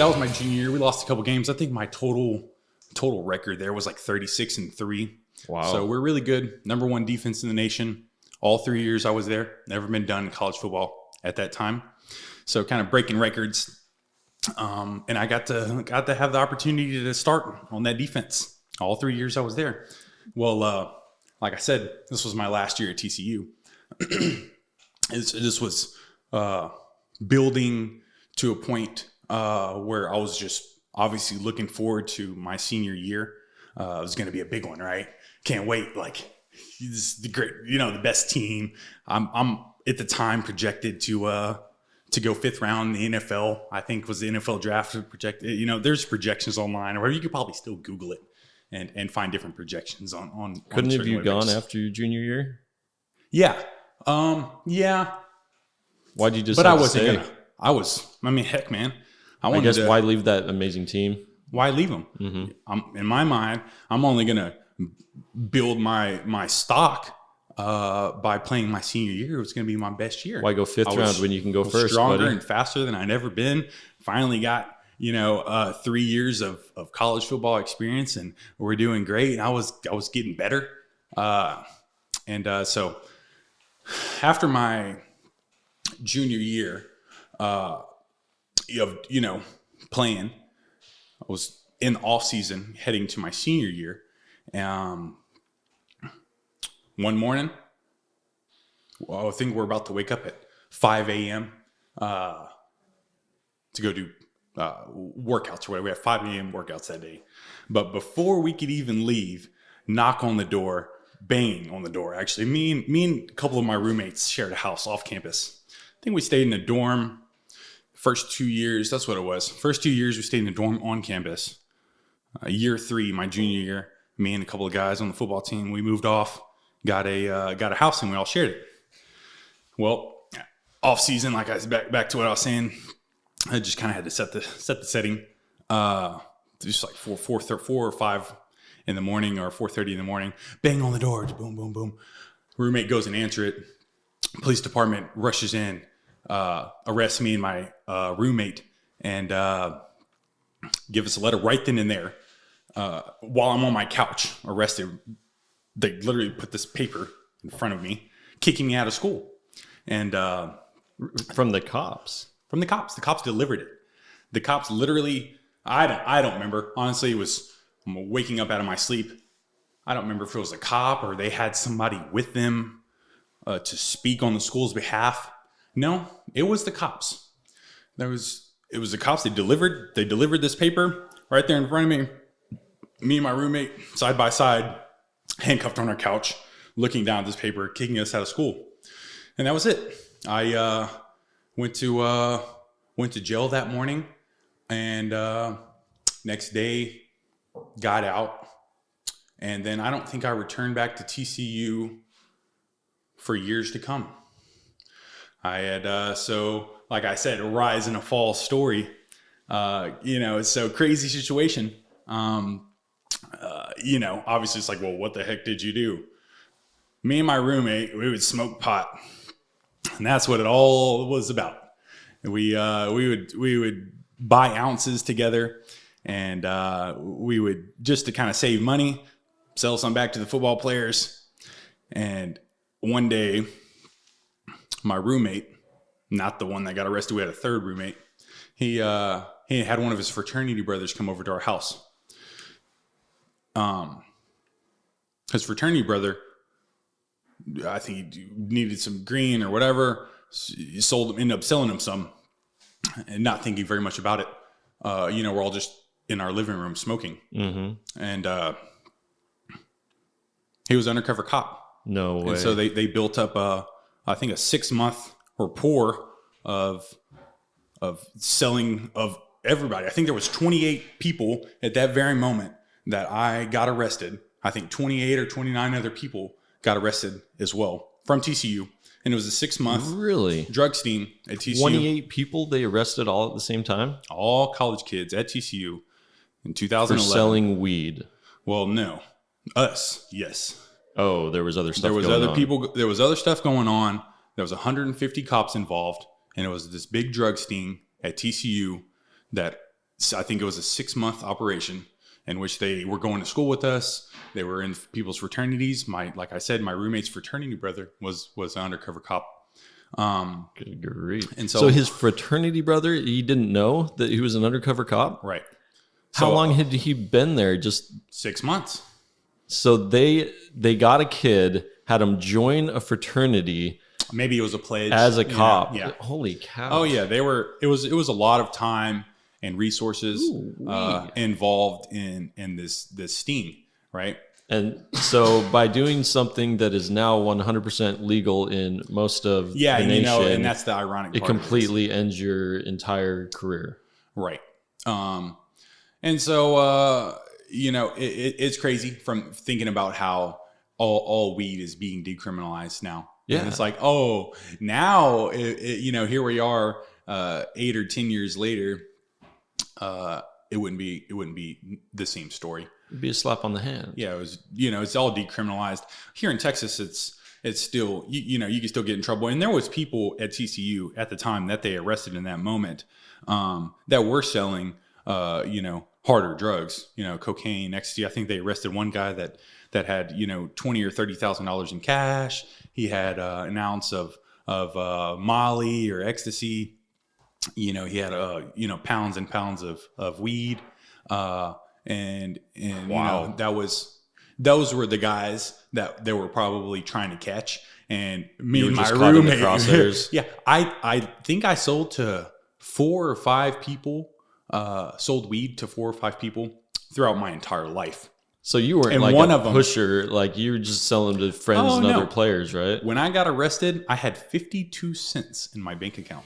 was my junior year. We lost a couple games. I think my total record there was like 36-3. Wow. So we're really good. Number 1 defense in the nation. All 3 years I was there. Never been done in college football at that time. So kind of breaking records. And I got to have the opportunity to start on that defense all 3 years I was there. Well, like I said, this was my last year at TCU. This was building to a point where I was just obviously looking forward to my senior year. It was going to be a big one, right? Can't wait. Like, this is the great, the best team. I'm at the time projected to go 5th round in the NFL. I think was the NFL draft projected. There's projections online, or you could probably still Google it and find different projections on. Couldn't have you gone after your junior year? Yeah. Yeah. Why'd you just? But I wasn't gonna. Heck, man. I guess why leave that amazing team? Why leave them? Mm-hmm. In my mind, I'm only gonna build my stock by playing my senior year. It was gonna be my best year. Why go 5th round when you can go first? Stronger buddy. and faster than I'd ever been. Finally got 3 years of college football experience, and we're doing great. I was getting better, so after my junior year of playing, I was in the off season heading to my senior year. One morning, I think we're about to wake up at 5 a.m. To go do workouts or whatever. We had 5 a.m. workouts that day. But before we could even leave, knock on the door, bang on the door. Actually, me and a couple of my roommates shared a house off campus. I think we stayed in a dorm first 2 years. That's what it was. First 2 years we stayed in a dorm on campus. Year 3, my junior year, me and a couple of guys on the football team, we moved off, got a house, and we all shared it. Well, off season, like I was back to what I was saying, I just kind of had to set the setting. Just like 4 or 5 in the morning, or 4:30 in the morning, bang on the door, boom, boom, boom. Roommate goes and answer it. Police department rushes in, arrests me and my roommate, and give us a letter right then and there. While I'm on my couch, arrested, they literally put this paper in front of me, kicking me out of school. And from the cops? From the cops. The cops delivered it. The cops literally, I don't remember. Honestly, I'm waking up out of my sleep. I don't remember if it was a cop or they had somebody with them to speak on the school's behalf. No, it was the cops. It was the cops. They delivered this paper right there in front of me. Me and my roommate, side by side, handcuffed on our couch, looking down at this paper, kicking us out of school. And that was it. I went to jail that morning, and next day got out. And then I don't think I returned back to TCU for years to come. I had, so like I said, a rise and a fall story. It's a crazy situation. Obviously it's like, well, what the heck did you do? Me and my roommate, we would smoke pot, and that's what it all was about. We would buy ounces together, and we would, just to kind of save money, sell some back to the football players. And one day, my roommate, not the one that got arrested, we had a third roommate. He had one of his fraternity brothers come over to our house. His fraternity brother, I think he needed some green or whatever. He ended up selling him some, and not thinking very much about it. We're all just in our living room smoking. Mm-hmm. And he was an undercover cop. No way. And so they built up, I think, a 6-month rapport of selling of everybody. I think there was 28 people at that very moment that I got arrested. I think 28 or 29 other people got arrested as well from TCU. And it was a 6-month drug sting at TCU. 28 people they arrested all at the same time? All college kids at TCU in 2011. For selling weed? Well, no. Us, yes. Oh, there was other stuff going on. There was other stuff going on. There was 150 cops involved. And it was this big drug sting at TCU that I think it was a 6-month operation in which they were going to school with us. They were in people's fraternities. Like I said, my roommate's fraternity brother was an undercover cop. Good grief. And so his fraternity brother, he didn't know that he was an undercover cop? Right. How So, long had he been there? Just 6 months. so they got a kid, had him join a fraternity Maybe it was a pledge as a cop. Yeah. Holy cow. Oh yeah, it was a lot of time and resources involved in this sting, right? And so by doing something that is now 100% legal in most of the nation, and that's the ironic part. It completely ends your entire career. Right. And so, it's crazy from thinking about how all weed is being decriminalized now. Yeah. And it's like, oh, now, here we are 8 or 10 years later, it wouldn't be the same story. It'd be a slap on the hand. Yeah, it was, it's all decriminalized. Here in Texas, it's still, you can still get in trouble. And there was people at TCU at the time that they arrested in that moment that were selling, harder drugs, cocaine, ecstasy. I think they arrested one guy that had, $20,000 or $30,000 in cash. He had an ounce of Molly or ecstasy. He had, pounds and pounds of weed. And Wow. those were the guys that they were probably trying to catch. And me You and were my just caught in the roommate, crosshairs. yeah, I think I sold to 4 or 5 people, sold weed to 4 or 5 people throughout my entire life. So you weren't And like one a of them- pusher, like you were just selling to friends Oh, and no. other players, right? When I got arrested, I had 52 cents in my bank account.